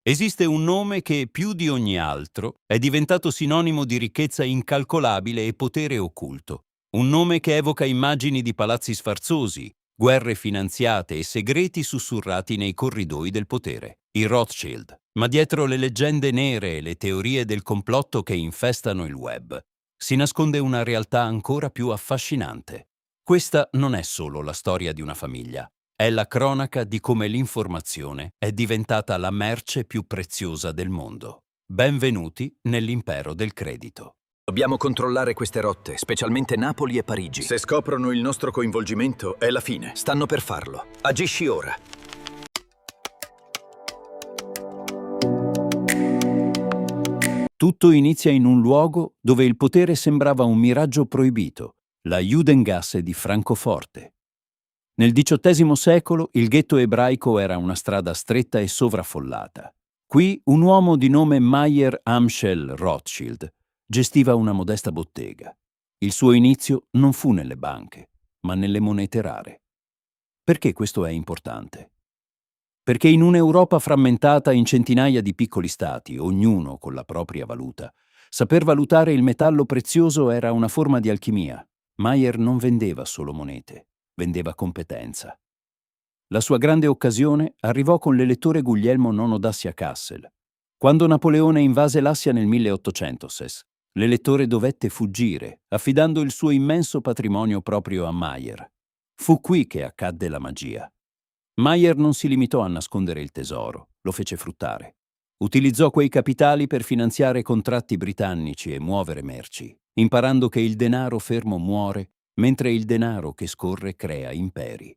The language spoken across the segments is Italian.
Esiste un nome che, più di ogni altro, è diventato sinonimo di ricchezza incalcolabile e potere occulto. Un nome che evoca immagini di palazzi sfarzosi, guerre finanziate e segreti sussurrati nei corridoi del potere. I Rothschild. Ma dietro le leggende nere e le teorie del complotto che infestano il web, si nasconde una realtà ancora più affascinante. Questa non è solo la storia di una famiglia. È la cronaca di come l'informazione è diventata la merce più preziosa del mondo. Benvenuti nell'impero del credito. Dobbiamo controllare queste rotte, specialmente Napoli e Parigi. Se scoprono il nostro coinvolgimento, è la fine. Stanno per farlo. Agisci ora. Tutto inizia in un luogo dove il potere sembrava un miraggio proibito, la Judengasse di Francoforte. Nel XVIII secolo il ghetto ebraico era una strada stretta e sovraffollata. Qui un uomo di nome Mayer Amschel Rothschild gestiva una modesta bottega. Il suo inizio non fu nelle banche, ma nelle monete rare. Perché questo è importante? Perché in un'Europa frammentata in centinaia di piccoli stati, ognuno con la propria valuta, saper valutare il metallo prezioso era una forma di alchimia. Mayer non vendeva solo monete. Vendeva competenza. La sua grande occasione arrivò con l'elettore Guglielmo IX d'Assia-Kassel. Quando Napoleone invase l'Assia nel 1800, l'elettore dovette fuggire, affidando il suo immenso patrimonio proprio a Mayer. Fu qui che accadde la magia. Mayer non si limitò a nascondere il tesoro, lo fece fruttare. Utilizzò quei capitali per finanziare contratti britannici e muovere merci, imparando che il denaro fermo muore mentre il denaro che scorre crea imperi.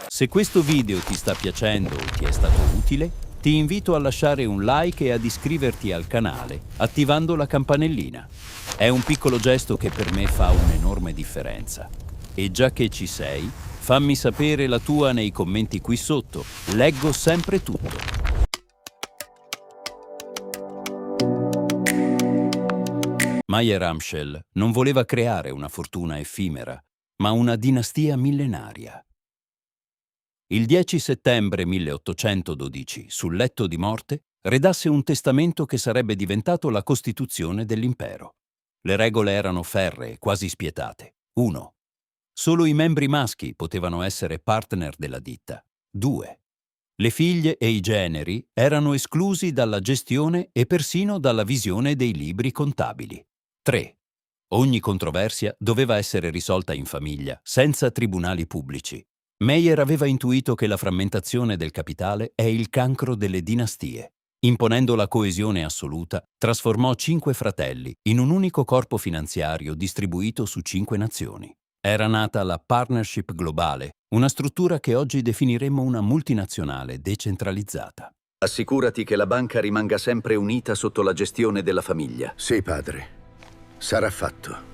Se questo video ti sta piacendo o ti è stato utile, ti invito a lasciare un like e ad iscriverti al canale attivando la campanellina. È un piccolo gesto che per me fa un'enorme differenza. E già che ci sei, fammi sapere la tua nei commenti qui sotto. Leggo sempre tutto. Mayer Amschel non voleva creare una fortuna effimera, ma una dinastia millenaria. Il 10 settembre 1812, sul letto di morte, redasse un testamento che sarebbe diventato la Costituzione dell'impero. Le regole erano ferree, quasi spietate. 1. Solo i membri maschi potevano essere partner della ditta. 2. Le figlie e i generi erano esclusi dalla gestione e persino dalla visione dei libri contabili. 3. Ogni controversia doveva essere risolta in famiglia, senza tribunali pubblici. Mayer aveva intuito che la frammentazione del capitale è il cancro delle dinastie. Imponendo la coesione assoluta, trasformò 5 fratelli in un unico corpo finanziario distribuito su 5 nazioni. Era nata la Partnership Globale, una struttura che oggi definiremmo una multinazionale decentralizzata. Assicurati che la banca rimanga sempre unita sotto la gestione della famiglia. Sì, padre. Sarà fatto.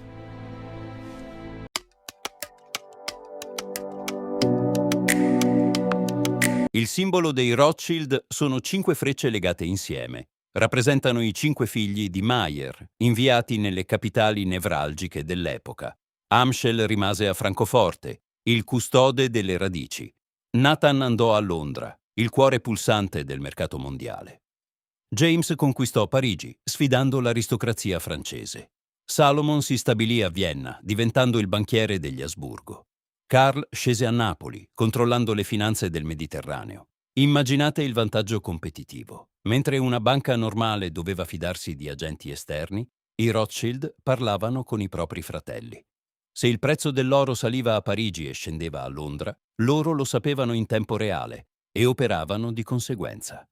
Il simbolo dei Rothschild sono 5 frecce legate insieme. Rappresentano i 5 figli di Mayer, inviati nelle capitali nevralgiche dell'epoca. Amschel rimase a Francoforte, il custode delle radici. Nathan andò a Londra, il cuore pulsante del mercato mondiale. James conquistò Parigi, sfidando l'aristocrazia francese. Salomon si stabilì a Vienna, diventando il banchiere degli Asburgo. Karl scese a Napoli, controllando le finanze del Mediterraneo. Immaginate il vantaggio competitivo. Mentre una banca normale doveva fidarsi di agenti esterni, i Rothschild parlavano con i propri fratelli. Se il prezzo dell'oro saliva a Parigi e scendeva a Londra, loro lo sapevano in tempo reale e operavano di conseguenza.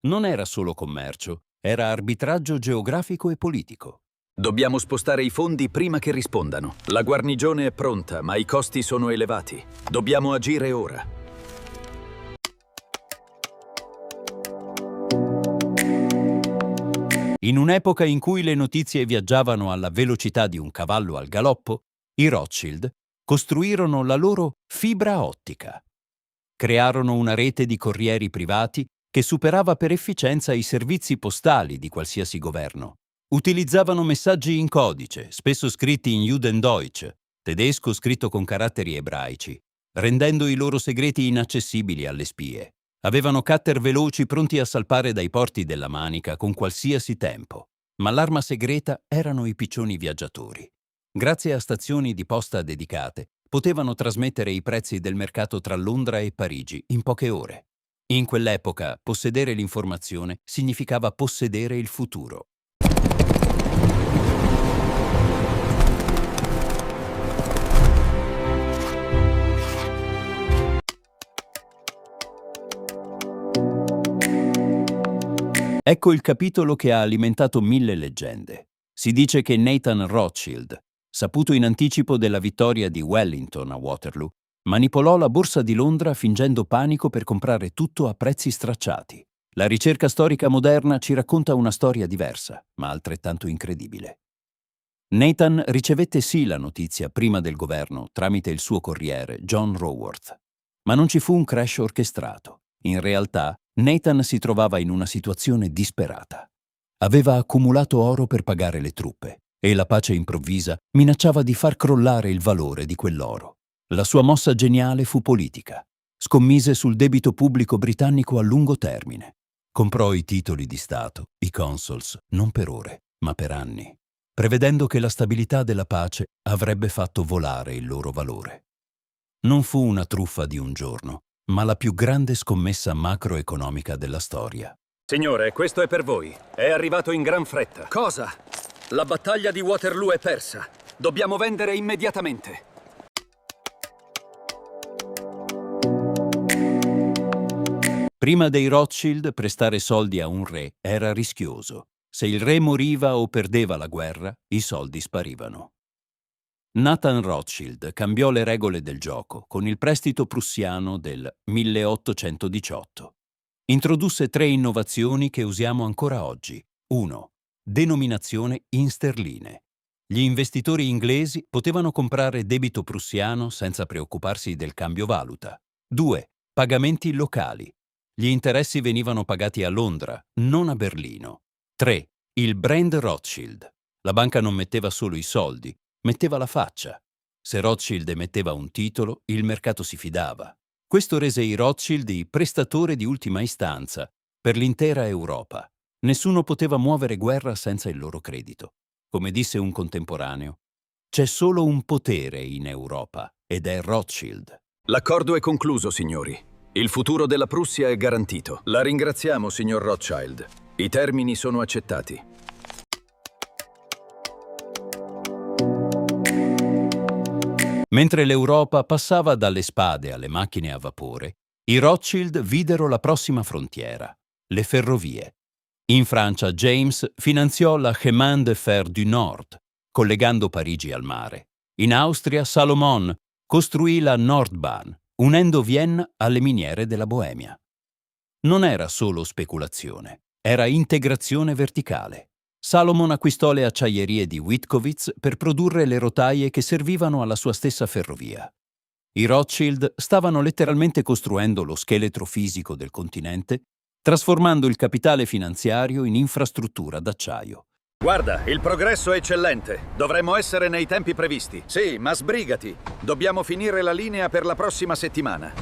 Non era solo commercio, era arbitraggio geografico e politico. Dobbiamo spostare i fondi prima che rispondano. La guarnigione è pronta, ma i costi sono elevati. Dobbiamo agire ora. In un'epoca in cui le notizie viaggiavano alla velocità di un cavallo al galoppo, i Rothschild costruirono la loro fibra ottica. Crearono una rete di corrieri privati che superava per efficienza i servizi postali di qualsiasi governo. Utilizzavano messaggi in codice, spesso scritti in Judendeutsch, tedesco scritto con caratteri ebraici, rendendo i loro segreti inaccessibili alle spie. Avevano cutter veloci pronti a salpare dai porti della Manica con qualsiasi tempo, ma l'arma segreta erano i piccioni viaggiatori. Grazie a stazioni di posta dedicate, potevano trasmettere i prezzi del mercato tra Londra e Parigi in poche ore. In quell'epoca, possedere l'informazione significava possedere il futuro. Ecco il capitolo che ha alimentato 1000 leggende. Si dice che Nathan Rothschild, saputo in anticipo della vittoria di Wellington a Waterloo, manipolò la borsa di Londra fingendo panico per comprare tutto a prezzi stracciati. La ricerca storica moderna ci racconta una storia diversa, ma altrettanto incredibile. Nathan ricevette sì la notizia prima del governo tramite il suo corriere, John Raworth. Ma non ci fu un crash orchestrato. In realtà, Nathan si trovava in una situazione disperata. Aveva accumulato oro per pagare le truppe e la pace improvvisa minacciava di far crollare il valore di quell'oro. La sua mossa geniale fu politica. Scommise sul debito pubblico britannico a lungo termine. Comprò i titoli di Stato, i consols, non per ore, ma per anni, prevedendo che la stabilità della pace avrebbe fatto volare il loro valore. Non fu una truffa di un giorno, ma la più grande scommessa macroeconomica della storia. Signore, questo è per voi. È arrivato in gran fretta. Cosa? La battaglia di Waterloo è persa. Dobbiamo vendere immediatamente. Prima dei Rothschild, prestare soldi a un re era rischioso. Se il re moriva o perdeva la guerra, i soldi sparivano. Nathan Rothschild cambiò le regole del gioco con il prestito prussiano del 1818. Introdusse 3 innovazioni che usiamo ancora oggi. 1. Denominazione in sterline. Gli investitori inglesi potevano comprare debito prussiano senza preoccuparsi del cambio valuta. 2. Pagamenti locali. Gli interessi venivano pagati a Londra, non a Berlino. 3. Il brand Rothschild. La banca non metteva solo i soldi, metteva la faccia. Se Rothschild emetteva un titolo, il mercato si fidava. Questo rese i Rothschild i prestatori di ultima istanza per l'intera Europa. Nessuno poteva muovere guerra senza il loro credito. Come disse un contemporaneo, c'è solo un potere in Europa ed è Rothschild. L'accordo è concluso, signori. Il futuro della Prussia è garantito. La ringraziamo, signor Rothschild. I termini sono accettati. Mentre l'Europa passava dalle spade alle macchine a vapore, i Rothschild videro la prossima frontiera, le ferrovie. In Francia James finanziò la Chemin de Fer du Nord, collegando Parigi al mare. In Austria Salomon costruì la Nordbahn, unendo Vienna alle miniere della Boemia. Non era solo speculazione, era integrazione verticale. Salomon acquistò le acciaierie di Witkovitz per produrre le rotaie che servivano alla sua stessa ferrovia. I Rothschild stavano letteralmente costruendo lo scheletro fisico del continente, trasformando il capitale finanziario in infrastruttura d'acciaio. Guarda, il progresso è eccellente. Dovremmo essere nei tempi previsti. Sì, ma sbrigati. Dobbiamo finire la linea per la prossima settimana.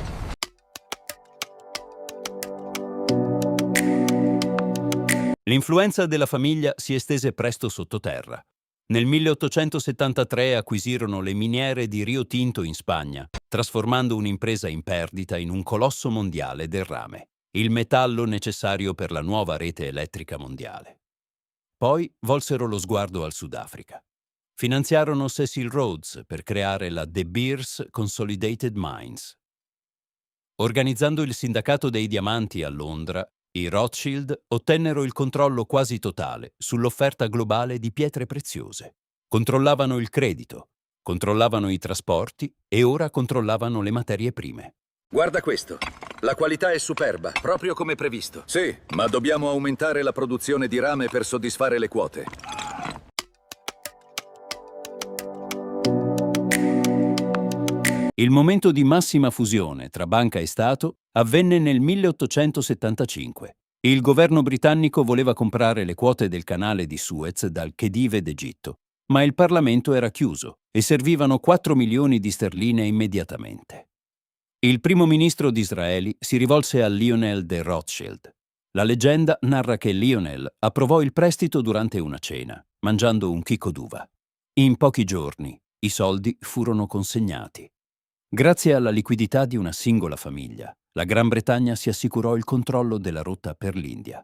L'influenza della famiglia si estese presto sottoterra. Nel 1873 acquisirono le miniere di Rio Tinto in Spagna, trasformando un'impresa in perdita in un colosso mondiale del rame, il metallo necessario per la nuova rete elettrica mondiale. Poi volsero lo sguardo al Sudafrica. Finanziarono Cecil Rhodes per creare la De Beers Consolidated Mines. Organizzando il sindacato dei diamanti a Londra, i Rothschild ottennero il controllo quasi totale sull'offerta globale di pietre preziose. Controllavano il credito, controllavano i trasporti e ora controllavano le materie prime. Guarda questo. La qualità è superba, proprio come previsto. Sì, ma dobbiamo aumentare la produzione di rame per soddisfare le quote. Il momento di massima fusione tra banca e Stato avvenne nel 1875. Il governo britannico voleva comprare le quote del canale di Suez dal Khedive d'Egitto, Ma il Parlamento era chiuso e servivano 4 milioni di sterline immediatamente. Il primo ministro di Israele si rivolse a Lionel de Rothschild. La leggenda narra che Lionel approvò il prestito durante una cena, mangiando un chicco d'uva. In pochi giorni i soldi furono consegnati. Grazie alla liquidità di una singola famiglia, la Gran Bretagna si assicurò il controllo della rotta per l'India.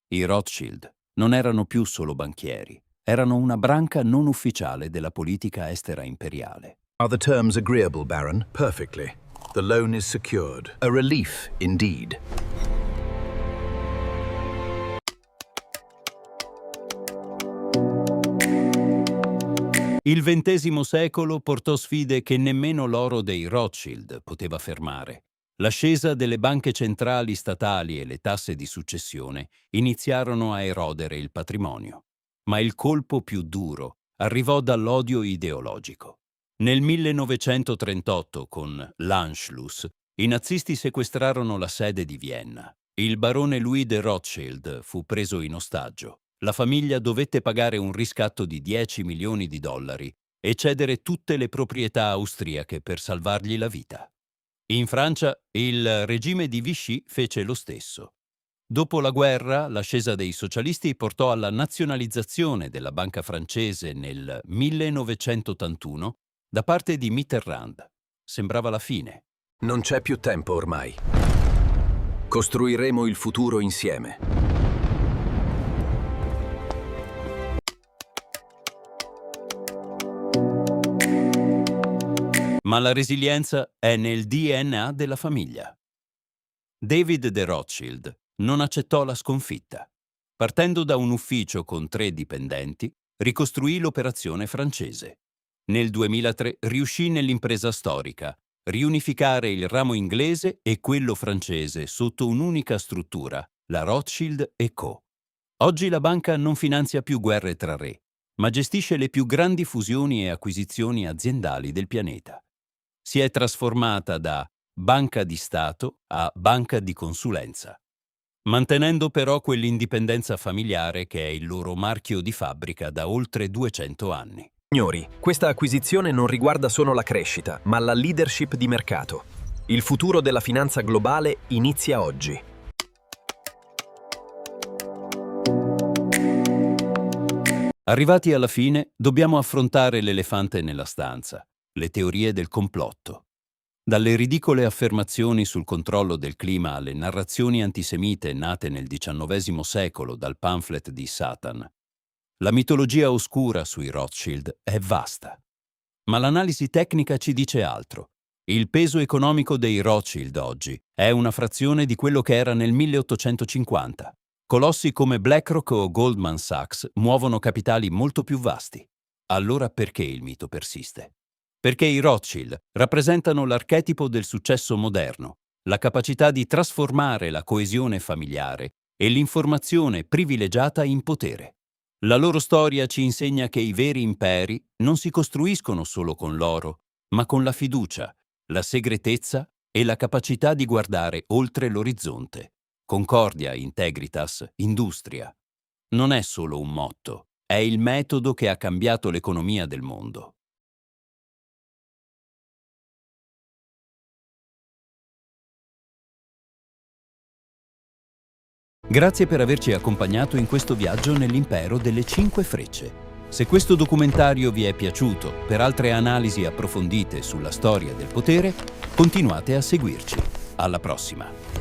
I Rothschild non erano più solo banchieri, erano una branca non ufficiale della politica estera imperiale. Are the terms agreeable, Baron? Perfectly. The loan is secured. A relief, indeed. Il XX secolo portò sfide che nemmeno l'oro dei Rothschild poteva fermare. L'ascesa delle banche centrali statali e le tasse di successione iniziarono a erodere il patrimonio. Ma il colpo più duro arrivò dall'odio ideologico. Nel 1938, con l'Anschluss, i nazisti sequestrarono la sede di Vienna. Il barone Louis de Rothschild fu preso in ostaggio. La famiglia dovette pagare un riscatto di 10 milioni di dollari e cedere tutte le proprietà austriache per salvargli la vita. In Francia, il regime di Vichy fece lo stesso. Dopo la guerra, l'ascesa dei socialisti portò alla nazionalizzazione della banca francese nel 1981 da parte di Mitterrand. Sembrava la fine. Non c'è più tempo ormai. Costruiremo il futuro insieme. Ma la resilienza è nel DNA della famiglia. David de Rothschild non accettò la sconfitta. Partendo da un ufficio con 3 dipendenti, ricostruì l'operazione francese. Nel 2003 riuscì nell'impresa storica, riunificare il ramo inglese e quello francese sotto un'unica struttura, la Rothschild & Co. Oggi la banca non finanzia più guerre tra re, ma gestisce le più grandi fusioni e acquisizioni aziendali del pianeta. Si è trasformata da banca di Stato a banca di consulenza, mantenendo però quell'indipendenza familiare che è il loro marchio di fabbrica da oltre 200 anni. Signori, questa acquisizione non riguarda solo la crescita, ma la leadership di mercato. Il futuro della finanza globale inizia oggi. Arrivati alla fine, dobbiamo affrontare l'elefante nella stanza, le teorie del complotto. Dalle ridicole affermazioni sul controllo del clima alle narrazioni antisemite nate nel XIX secolo dal pamphlet di Satan. La mitologia oscura sui Rothschild è vasta. Ma l'analisi tecnica ci dice altro. Il peso economico dei Rothschild oggi è una frazione di quello che era nel 1850. Colossi come BlackRock o Goldman Sachs muovono capitali molto più vasti. Allora perché il mito persiste? Perché i Rothschild rappresentano l'archetipo del successo moderno, la capacità di trasformare la coesione familiare e l'informazione privilegiata in potere. La loro storia ci insegna che i veri imperi non si costruiscono solo con l'oro, ma con la fiducia, la segretezza e la capacità di guardare oltre l'orizzonte. Concordia, integritas, industria. Non è solo un motto, è il metodo che ha cambiato l'economia del mondo. Grazie per averci accompagnato in questo viaggio nell'impero delle 5 frecce. Se questo documentario vi è piaciuto, per altre analisi approfondite sulla storia del potere, continuate a seguirci. Alla prossima!